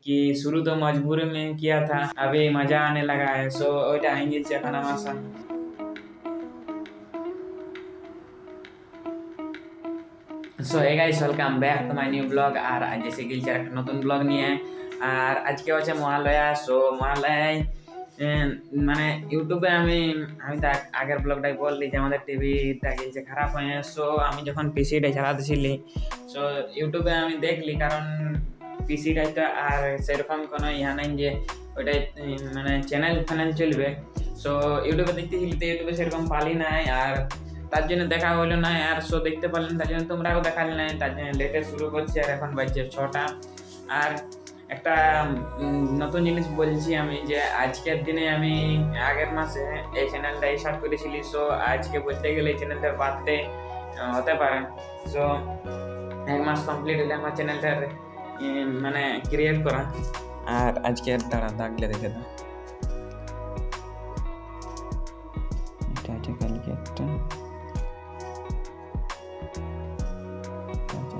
कि शुरू तो मजबूरी में किया था, अभी मजा आने लगा है। सो ওইটা হয়ে গেছে এখন আমার সামনে। So hey guys, welcome back to my new blog. আর আজ এসে গেছি একটা নতুন ব্লগ নিয়ে। আর আজকে হচ্ছে মহালয়া। সো মহালয়ায় মানে ইউটিউবে আমি তো আগের ব্লগটাই বললি যে আমাদের টিভিটা গেছে খারাপ হয়ে। সো আমি যখন পিসিটা চালাতেছিলি, সো ইউটিউবে আমি দেখলি, কারণ পিসিটাই তো আর সেরকম কোনো ইয়া নাই যে ওইটাই মানে চ্যানেল ফ্যানেল চলবে। সো ইউটিউবে দেখতেছিলি, তো ইউটিউবে সেরকম পালি নাই, আর তার জন্য দেখা হলো না। আর শো দেখতে পারলেন, তার জন্য তোমরাও দেখালে নাই। তার জন্য লেটে শুরু করছি। আর এখন বাজছে 6টা। আর একটা নতুন জিনিস বলছি আমি, যে আজকের দিনে আমি আগের মাসে এই চ্যানেলটা স্টার্ট করেছিলি। সো আজকে বলতে গেলে এই চ্যানেলটার বার্থডে হতে পারে। সো 1 মাস কমপ্লিট হলে আমার চ্যানেলটার মানে ক্রিয়েট করা। আর আজকে তারা দাগলে দেখে দাও, এটা আছে কালকে একটা,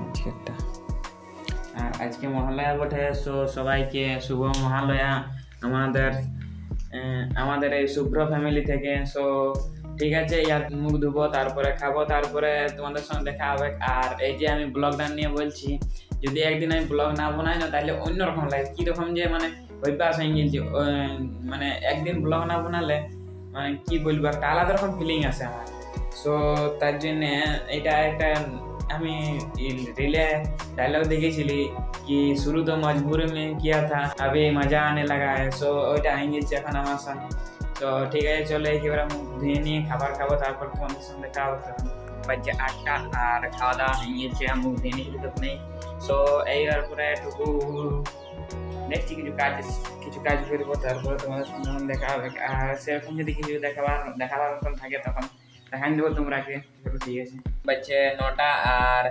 আজকে একটা। আর আজকে মহালয়া বটে। সো সবাইকে শুভ মহালয়া আমাদের এই শুভ্র ফ্যামিলি থেকে। সো ঠিক আছে, ইয়ার মুখ ধুবো, তারপরে খাবো, তারপরে তোমাদের সঙ্গে দেখা হবে। আর এই যে আমি ব্লগটা নিয়ে বলছি, যদি একদিন আমি ব্লগ না বানাই না, তাহলে অন্যরকম লাগে। কীরকম যে মানে অভ্যাস হয়ে গেছে, মানে একদিন ব্লগ না বানালে মানে কি বলবো, একটা আলাদা রকম ফিলিং আসে আমার। সো তার জন্যে এটা একটা আমি রিলে डायलॉग দেখেছিলি कि शुरू तो मजबूरी में किया था, अभी मजा आने लगा है। सो ওইটা হয়ে গেছে এখন আমার সামনে। তো ঠিক আছে, চলে একেবারে মুখ ধুয়ে নিয়ে খাবার খাবো, তারপর তোমাদের সঙ্গে খাওয়া বাজছে 8টা। আর খাওয়া দাওয়া হয়ে গেছে, মুখ ধুয়ে নিয়েছি তো নেই। সো এইবার পরে একটু দেখছি কিছু কাজ করবো, তারপরে তোমাদের সঙ্গে দেখা হবে। আর সেরকম যদি কিছু দেখাবার মতন থাকে তখন দেখান দেবো তোমরাকে। ঠিক আছে, বাজছে 9টা। আর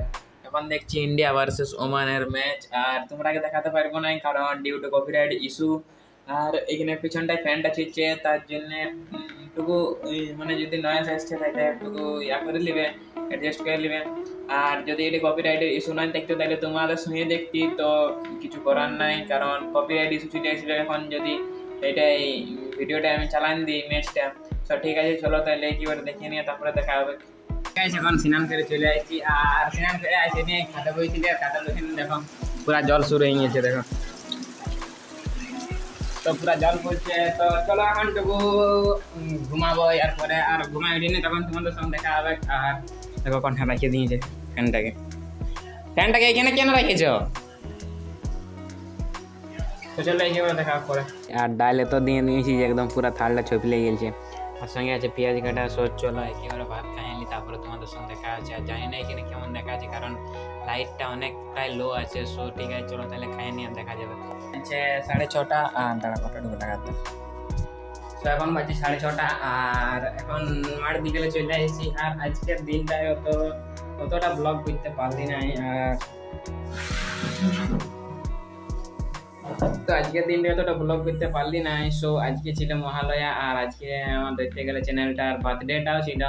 এখন দেখছি ইন্ডিয়া ভার্সেস ওমানের ম্যাচ। আর তোমরাকে দেখাতে পারবো না, কারণ ডিউ টু কপিরাইট ইস্যু। আর এখানে পিছনটায় ফ্যানটা ছিটছে, তার জন্য একটুকু মানে যদি নয়েজ আসছে তাহলে একটুকু ইয়া করে নেবে, অ্যাডজাস্ট করে নেবে। আর যদি এটি কপিরাইটের ইস্যু না দেখতে, তাহলে তোমাদের সঙ্গে দেখতি তো কিছু করার নাই, কারণ কপিরাইট ইস্যু ছিটে আসবে। এখন যদি এটাই ভিডিওটা আমি চালান দিই ম্যাচটা। তো ঠিক আছে, চলো তাহলে একেবারে দেখিয়ে নিয়ে তারপরে দেখা হবে। এখন স্নান করে চলে আসছি। আর স্নান করে আসে নিয়ে খাতা বইছি, খাতা বইছি, দেখো পুরা জল শুরু হয়ে গেছে, দেখো তো পুরা জল পড়ছে। তো চলো এখন টুকু ঘুমাবো, এরপরে আর ঘুমাই উঠিনি, তখন তোমাদের সঙ্গে দেখা হবে। আর দেখো কোনটা রেখে দিয়েছে ফ্যানটাকে এখানে কেন রেখেছ? তো চলো একেবারে দেখা পরে। আর ডালে তো দিয়ে নিয়েছি, একদম পুরা থালটা ছপিলে গেছে। আর সঙ্গে আছে পেঁয়াজ কাটা। সোচ চলো একেবারে ভাত খাই আনি, তারপরে তোমাদের সঙ্গে দেখা আছে। আর জানি না এখানে কেমন দেখা আছে, কারণ লাইটটা অনেকটাই লো আছে। সো ঠিক আছে, চলো তাহলে খাই নি, আর দেখা যাবে। আচ্ছা 6:30। দাঁড়া কতটুকু টাকাতে। তো এখন বাজছে 6:30। আর এখন মাঠ বিকেলে চলে এসেছি। আর আজকের দিনটায় অতটা ব্লগ করতে পারলি নাই। আর তো আজকের দিনটা অতটা ব্লগ করতে পারলি নাই। সো আজকে ছিল মহালয়া। আর আজকে আমার দেখতে গেলে চ্যানেলটার বার্থডেটাও ছিল,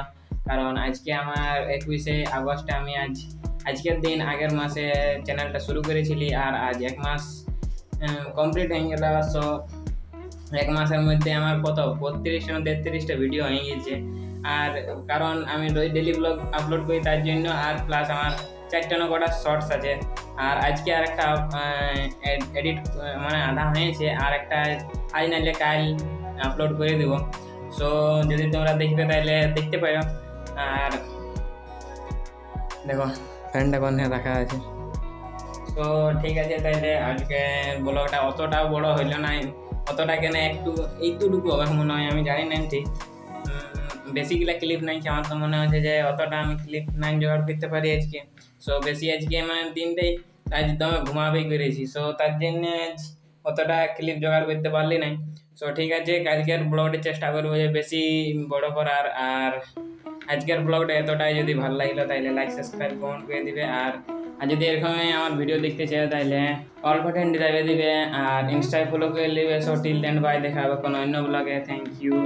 কারণ আজকে আমার 21শে আগস্টে আমি আজকের দিন আগের মাসে চ্যানেলটা শুরু করেছিলি। আর আজ 1 মাস কমপ্লিট হয়ে গেল। সো 1 মাসের মধ্যে আমার কত 32 না 33টা ভিডিও হয়ে গেছে। আর কারণ আমি ডেইলি ব্লগ আপলোড করি, তার জন্য। আর প্লাস আমার 4টা না কটা শর্টস আছে। আর আজকে আর একটা এডিট মানে আধা হয়েছে, আর একটা আজ নাইলে কাল আপলোড করে দেবো। সো যদি তোমরা দেখবে তাহলে দেখতে পারো। আর দেখো ফ্যানটা কোন রাখা আছে। তো ঠিক আছে, তাহলে আজকে ব্লগটা অতটাও বড় হইল না, অতটা কেন এইটুকু হবে মনে হয়, আমি জানি না ঠিক। বেশিগুলা ক্লিপ নাই, আমার তো মনে হচ্ছে যে অতটা আমি ক্লিপ নাই জোগাড় করতে পারি আজকে। সো বেশি আজকে মানে দিনটাই একদম ঘুমাবেই করেছি। সো তার জন্য অতটা ক্লিপ জোগাড় করতে পারলি নাই। সো ঠিক আছে, কালকের ব্লগটা চেষ্টা করবো যে বেশি বড় করার। আর আজকের ব্লগটা এতটাই, যদি ভালো লাগলো তাহলে লাইক সাবস্ক্রাইব কমেন্ট করে দিবে। আর যদি এরকমই আমার ভিডিও দেখতে চাও তাহলে অল বাটন দিবে। আর ইনস্টায় ফলো করে নেবে। সো টিল দেন বাই, দেখা হবে কোনো অন্য ব্লগে। Thank you.